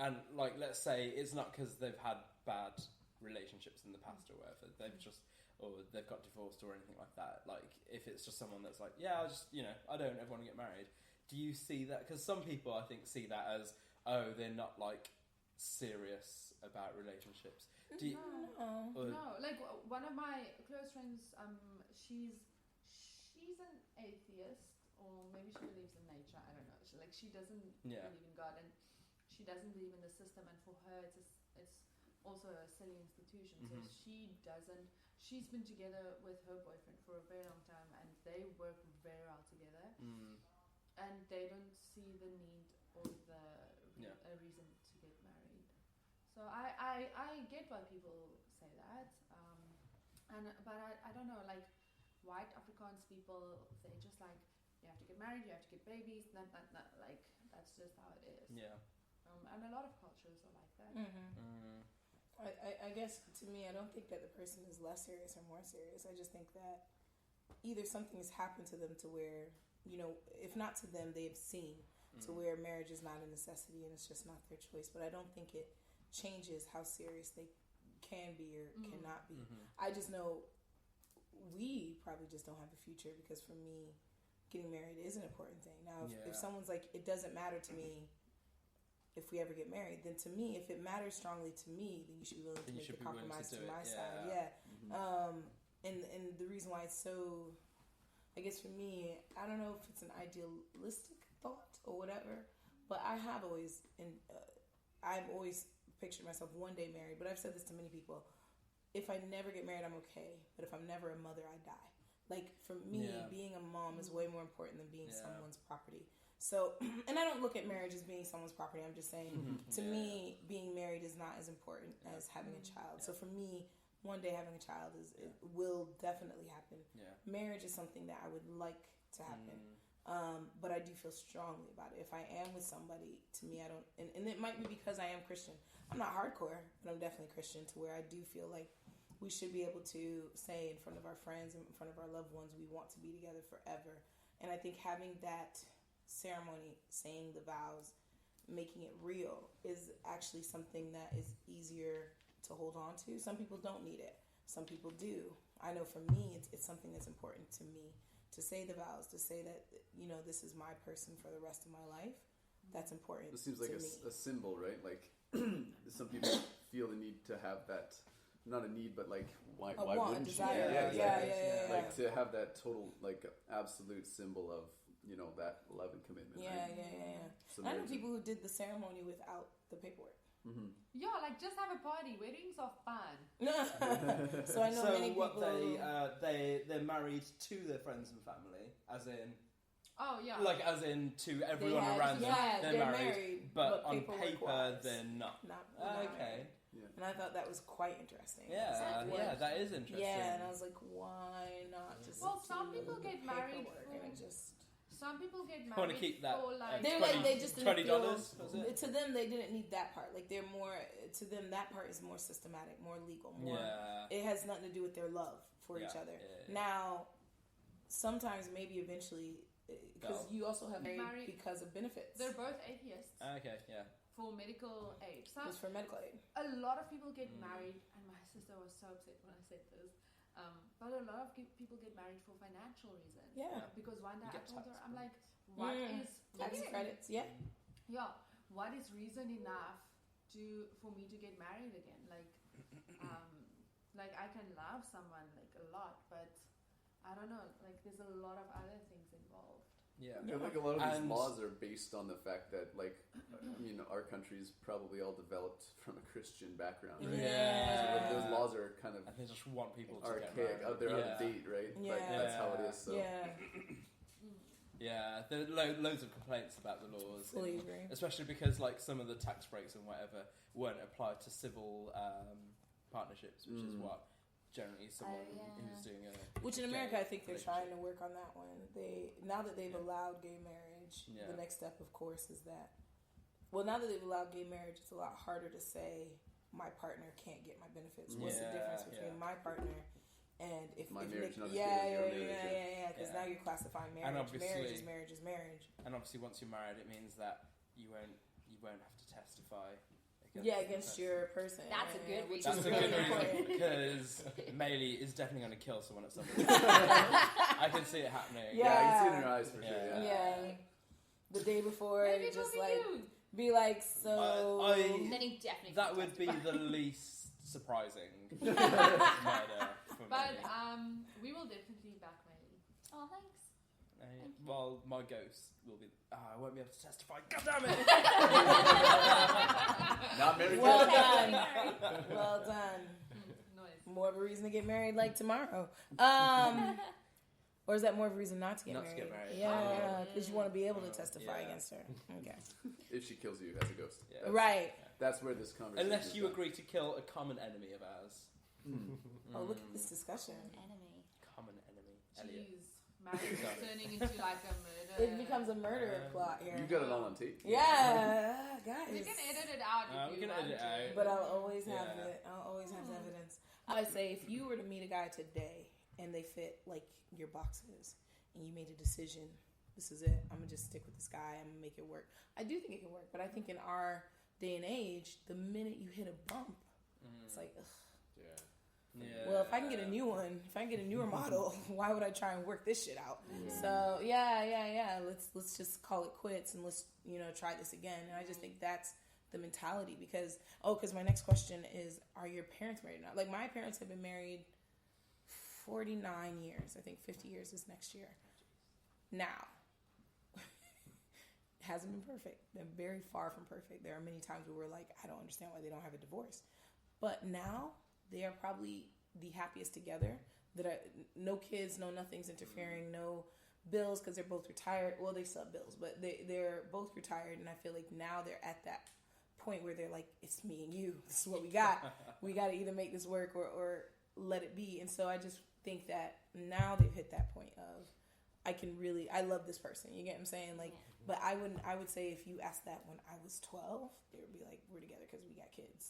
and like, let's say it's not because they've had bad relationships in the past or whatever, or they've got divorced or anything like that. Like, if it's just someone that's like, yeah, I don't ever want to get married. Do you see that? Because some people, I think, see that as, oh, they're not like serious about relationships. No. Like, one of my close friends, she's an atheist, or maybe she believes in nature. I don't know. She doesn't believe in God, and she doesn't believe in the system. And for her, it's also a silly institution. Mm-hmm. So she's been together with her boyfriend for a very long time, and they work very well together. And they don't see the need or a reason to get married. So I get why people say that, but I don't know, like, white Afrikaans people, they just like, you have to get married, you have to get babies, like, that's just how it is. Yeah. And a lot of cultures are like that. I guess, to me, I don't think that the person is less serious or more serious. I just think that either something has happened to them to where, if not to them, they've seen to where marriage is not a necessity and it's just not their choice. But I don't think it changes how serious they can be or cannot be. I just know we probably just don't have a future, because for me, getting married is an important thing. Now, if someone's like, it doesn't matter to me if we ever get married, then to me, if it matters strongly to me, then you should be willing to make a compromise to my side. Yeah. And the reason why it's so, I guess for me, I don't know if it's an idealistic thought or whatever, but I've always pictured myself one day married, but I've said this to many people. If I never get married, I'm okay. But if I'm never a mother, I die. Like, for me, being a mom is way more important than being someone's property. So, and I don't look at marriage as being someone's property. I'm just saying, to me, being married is not as important as having a child. So for me, one day having a child it will definitely happen. Yeah. Marriage is something that I would like to happen. But I do feel strongly about it. If I am with somebody, to me, I don't, and it might be because I am Christian. I'm not hardcore, but I'm definitely Christian, to where I do feel like we should be able to say in front of our friends and in front of our loved ones, we want to be together forever. And I think having that ceremony, saying the vows, making it real, is actually something that is easier to hold on to. Some people don't need it. Some people do. I know for me, it's something that's important to me. To say the vows, to say that, this is my person for the rest of my life, that's important. It seems like a symbol, right? Like, some people feel the need to have that, not a need, but like, why wouldn't you? Yeah. Like, to have that total, like, absolute symbol of, that love and commitment. Yeah. So I know people who did the ceremony without the paperwork. Yeah, like, just have a party. Weddings are fun. So I know many people. They're married to their friends and family, as in. Oh yeah. Like, as in to everyone around them. Yeah, they're married, but on paper they're not. Okay. Yeah. And I thought that was quite interesting. Yeah, that is interesting. Yeah, and I was like, why not just? Well, some people get married and it just. Some people get married. Want to keep that? For like, they just didn't $20. To them, they didn't need that part. Like, they're more, to them, that part is more systematic, more legal, more. Yeah. It has nothing to do with their love for each other. Yeah. Now, sometimes, maybe eventually, because you also have married because of benefits. They're both atheists. Okay. Yeah. For medical aid. Just for medical aid. A lot of people get married, and my sister was so upset when I said this. But a lot of people get married for financial reasons. Yeah. Because one day I told her, I'm like, what is tax credits? Yeah. Yeah. What is reason enough for me to get married again? Like, like, I can love someone like a lot, but I don't know. Like, there's a lot of other things involved. Yeah, like a lot of these laws are based on the fact that, like, our country's probably all developed from a Christian background, right? Yeah. So those laws are kind of and they just want people to archaic. get married. They're out of date, right? Yeah. Like, that's how it is. So. Yeah. Yeah, there are loads of complaints about the laws. Fully agree. Especially because, like, some of the tax breaks and whatever weren't applied to civil partnerships, which is what generally someone who's doing a... Which in America, I think they're trying to work on that one. Now that they've allowed gay marriage, the next step, of course, is that... Well, now that they've allowed gay marriage, it's a lot harder to say, my partner can't get my benefits. What's the difference between my partner and if my marriage? Because now you're classifying marriage. Marriage is marriage is marriage. And obviously, once you're married, it means that you won't have to testify. Against your person. That's a good reason. That's a good reason because Mayli is definitely going to kill someone at some point. I can see it happening. Yeah. I can see it in her eyes for sure. Yeah. The day before, Maybe just it'll like be you. be like, so. Then he definitely. That would be the least surprising murder for But me. we will definitely back Mayli. Oh, thanks. Well, my ghost will be. I won't be able to testify. God damn it! Not married Well yet. done. Well done. Noise. More of a reason to get married like tomorrow. Or is that more of a reason not to get Not to married? get married. Yeah, because you want to be able to testify Yeah. against her. Okay. If she kills you as a ghost. Yeah. Right. That's where this conversation Unless is you done. agree to kill a common enemy of ours. Oh, look at this discussion. Enemy. Common enemy. Elliot. Jeez. Marriage is turning into like a murder. It becomes a murder plot here. You got it all on tape. Yeah, guys. We can edit it out if We you can want edit it to. out. But I'll always have Yeah. it. I'll always have the evidence. I say if you were to meet a guy today and they fit like your boxes and you made a decision, this is it. I'm gonna just stick with this guy. I'm gonna make it work. I do think it can work, but I think in our day and age, the minute you hit a bump, it's like, ugh. Yeah. Well, if I can get a new one, if I can get a newer model, why would I try and work this shit out? So yeah. Let's just call it quits and let's try this again. And I just think that's the mentality because my next question is, are your parents married now? Like my parents have been married 49 years. I think 50 years is next year. Now, it hasn't been perfect. They're very far from perfect. There are many times where we're like, I don't understand why they don't have a divorce. But now they are probably the happiest together. No kids, no nothing's interfering, no bills because they're both retired. Well, they still have bills, but they're both retired, and I feel like now they're at that point where they're like, it's me and you. This is what we got. We got to either make this work or let it be. And so I just think that now they've hit that point of I love this person. You get what I'm saying? Like, but I would say if you asked that when I was 12, they would be like, we're together because we got kids.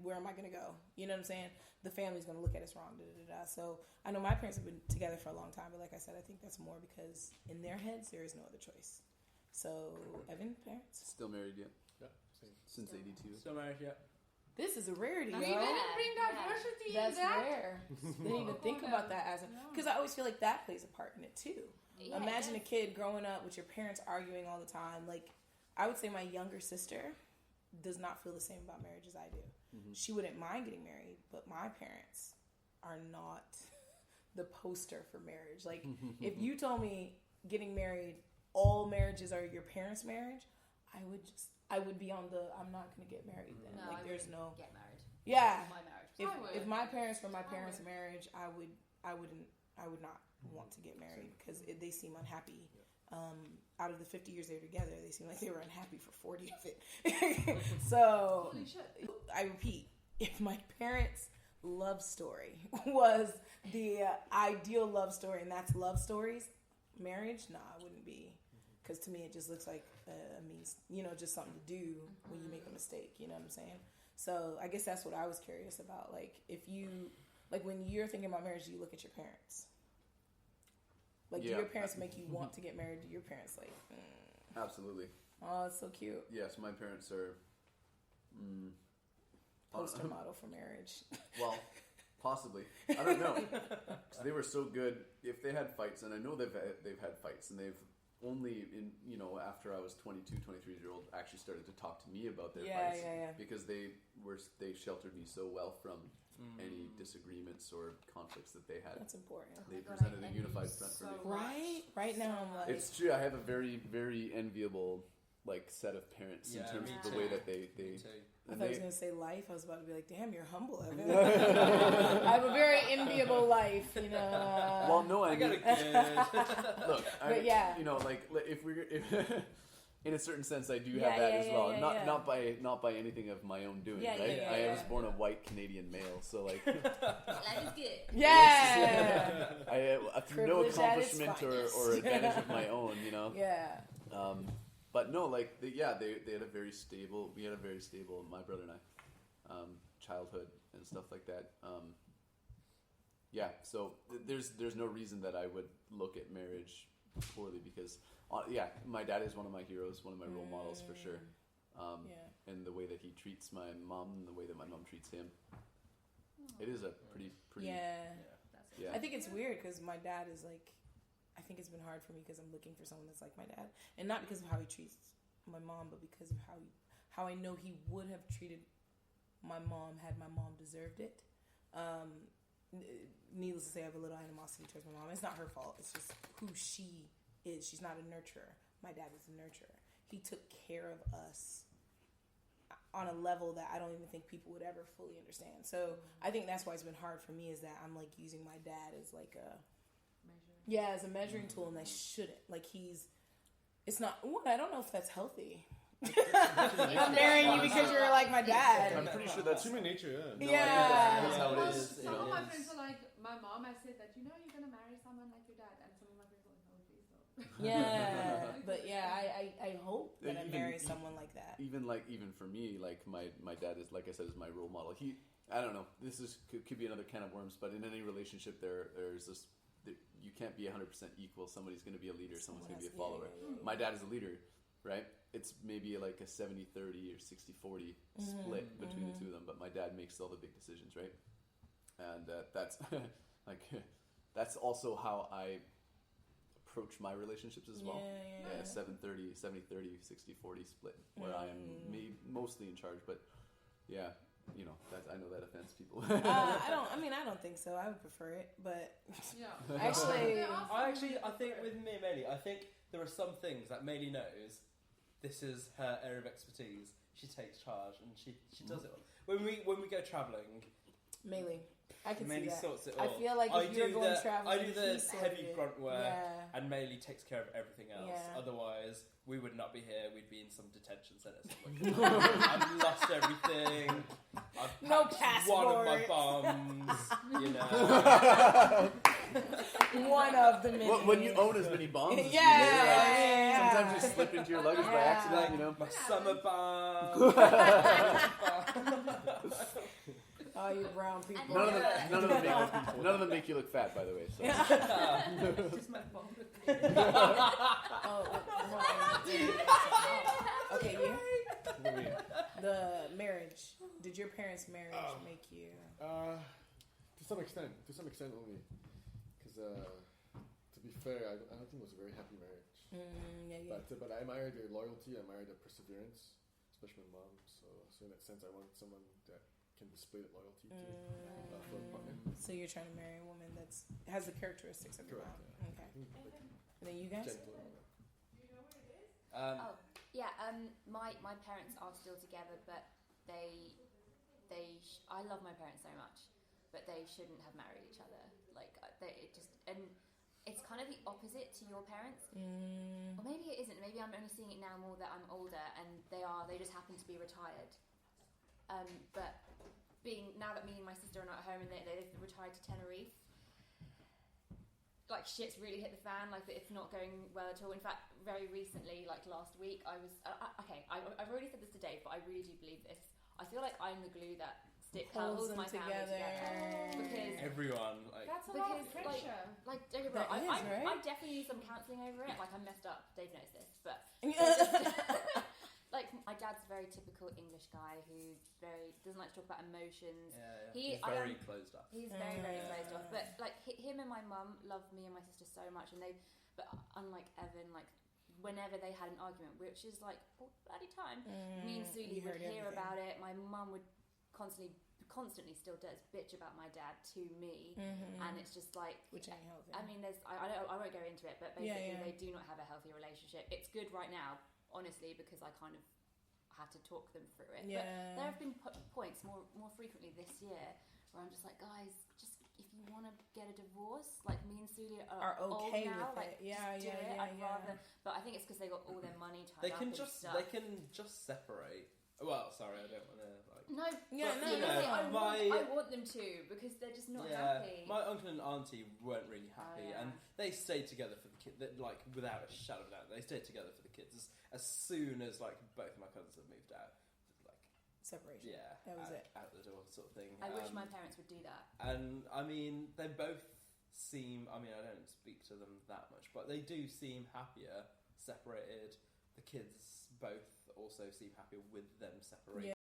Where am I going to go? You know what I'm saying? The family's going to look at us wrong. So I know my parents have been together for a long time, but like I said, I think that's more because in their heads, there is no other choice. So, Evan, parents? Still married yet? Yeah, same. Since 82. Still married yet? This is a rarity, We yo. didn't bring diversity in That's that. rare. They need to think about that because I always feel like that plays a part in it too. Yeah, Imagine a kid growing up with your parents arguing all the time. Like, I would say my younger sister does not feel the same about marriage as I do. She wouldn't mind getting married, but my parents are not the poster for marriage. Like, if you told me getting married, all marriages are your parents' marriage, I would be on the I'm not going to get married then. No, like, there's no. Get married. Yeah. My marriage. If my parents were my parents' marriage, I would not want to get married because they seem unhappy. Out of the 50 years they were together, they seem like they were unhappy for 40 of it. So, Holy shit. I repeat, if my parents' love story was the ideal love story, and that's love stories, marriage, nah, it wouldn't be. Because to me, it just looks like a means, just something to do when you make a mistake. You know what I'm saying? So I guess that's what I was curious about. Like, when you're thinking about marriage, do you look at your parents? Like, do your parents make you want to get married? Do your parents Absolutely. Oh, it's so cute. Yes, my parents are... Poster model for marriage. Well, possibly. I don't know. 'Cause they were so good. If they had fights, and I know they've had fights, and they've only after I was 22, 23 years old, actually started to talk to me about their fights. Yeah. Because they sheltered me so well from any disagreements or conflicts that they had. That's important. They presented a unified front for me. Right now I'm like... It's true. I have a very, very enviable set of parents in terms of the way that they I thought I was going to say life. I was about to be like, damn, you're humble, Evan. I have a very enviable life, Well, no, I got mean, a kid. look, But yeah. if in a certain sense, I do have that as well. Not by anything of my own doing, right? I was born a white Canadian male, so Life is good. Yeah. I through no Privilege at its accomplishment finest. or advantage of my own, Yeah. But no, they had a very stable. We had a very stable, my brother and I, childhood and stuff like that. So there's no reason that I would look at marriage poorly because my dad is one of my heroes, one of my role models for sure. and the way that he treats my mom and the way that my mom treats him. It is a pretty. Yeah. That's Yeah. I think it's weird because my dad is like, I think it's been hard for me because I'm looking for someone that's like my dad, and not because of how he treats my mom, but because of how I know he would have treated my mom had my mom deserved it. Needless to say, I have a little animosity towards my mom. It's not her fault. It's just who she is. She's not a nurturer. My dad was a nurturer. He took care of us on a level that I don't even think people would ever fully understand. So I think that's why it's been hard for me, is that I'm like using my dad as like as a measuring tool, and I shouldn't. Like it's not. I don't know if that's healthy. I'm marrying you because you're like my dad. I'm pretty sure that's human nature. No, Yeah. that's how it is. Some of my friends are like, my mom has said that, you're going to marry someone like your dad. And some of my friends are like, no, please don't. Yeah. But yeah, I hope that I marry someone like that. Even for me, like my dad is, like I said, is my role model. I don't know. This could be another can of worms, but in any relationship, there's this. You can't be 100% equal. Somebody's going to be a leader. Someone's going to be a follower. Yeah. My dad is a leader, right? It's maybe like a 70-30 or 60-40 split between the two of them, but my dad makes all the big decisions, right? And that's that's also how I approach my relationships as well. Yeah, 70-30, 60-40 split, where I am mostly in charge, but yeah. You know, I know that offends people. I don't think so. I would prefer it, but I think with me and Mayli, I think there are some things that Mayli knows. This is her area of expertise. She takes charge and she does it all. When we go travelling, Mayli, I can Mayli see that. sorts it all. I feel like if you're going traveling, I do the heavy grunt work, and Mayli takes care of everything else. Yeah. Otherwise, we would not be here. We'd be in some detention centre somewhere. I've lost everything. I've No packed one of my passport. bombs. You know. One of the many. When you own as many bombs, yeah. sometimes you slip into your luggage by accident. You know, my summer bomb. Oh, you brown people. None of them make you look fat, by the way. So. Just my phone. Okay, the marriage. Did your parents' marriage make you? To some extent only. Because to be fair, I don't think it was a very happy marriage. But I admired their loyalty. I admired their perseverance, especially my mom. So in that sense, I want someone that can display that loyalty to for a partner. So you're trying to marry a woman that has the characteristics of your mom. Yeah. Okay. And then you guys? Gentle. My parents are still together, but I love my parents so much, but they shouldn't have married each other. Like it's kind of the opposite to your parents, or maybe it isn't. Maybe I'm only seeing it now more that I'm older, and they just happen to be retired. But now that me and my sister are not at home and they've retired to Tenerife, like shit's really hit the fan. Like it's not going well at all. In fact, very recently, like last week, I was I've already said this to Dave, but I really do believe this. I feel like I'm the glue that holds my family together. Because everyone, that's a lot of pressure. Like don't get me wrong, right? I definitely need some counselling over it. Like I'm messed up. Dave knows this, but like my dad's a very typical English guy who doesn't like to talk about emotions. He's very closed off. He's very closed off. But like him and my mum love me and my sister so much, but unlike Evan, like whenever they had an argument, which is like all bloody time, me and Suli would hear about it. My mum would constantly still does bitch about my dad to me, and it's just like, which ain't healthy. I mean, I won't go into it, but basically they do not have a healthy relationship. It's good right now, honestly, because I kind of had to talk them through it. But there have been points more frequently this year where I'm just like, guys, just if you want to get a divorce, like me and Suli are okay old now, with like it. just do it. I'd rather, but I think it's because they got all their money tied up. They can just separate. Well, sorry, I don't want to like. No, I want them to because they're just not happy. My uncle and auntie weren't really happy, and they stayed together for the kids. Like without a shadow of a doubt, they stayed together for the kids as soon as like both of my cousins had moved out. Like separation. Yeah, that was it. Out the door sort of thing. I wish my parents would do that. And I mean, they both seem. I mean, I don't speak to them that much, but they do seem happier separated. The kids both also seem happier with them separating.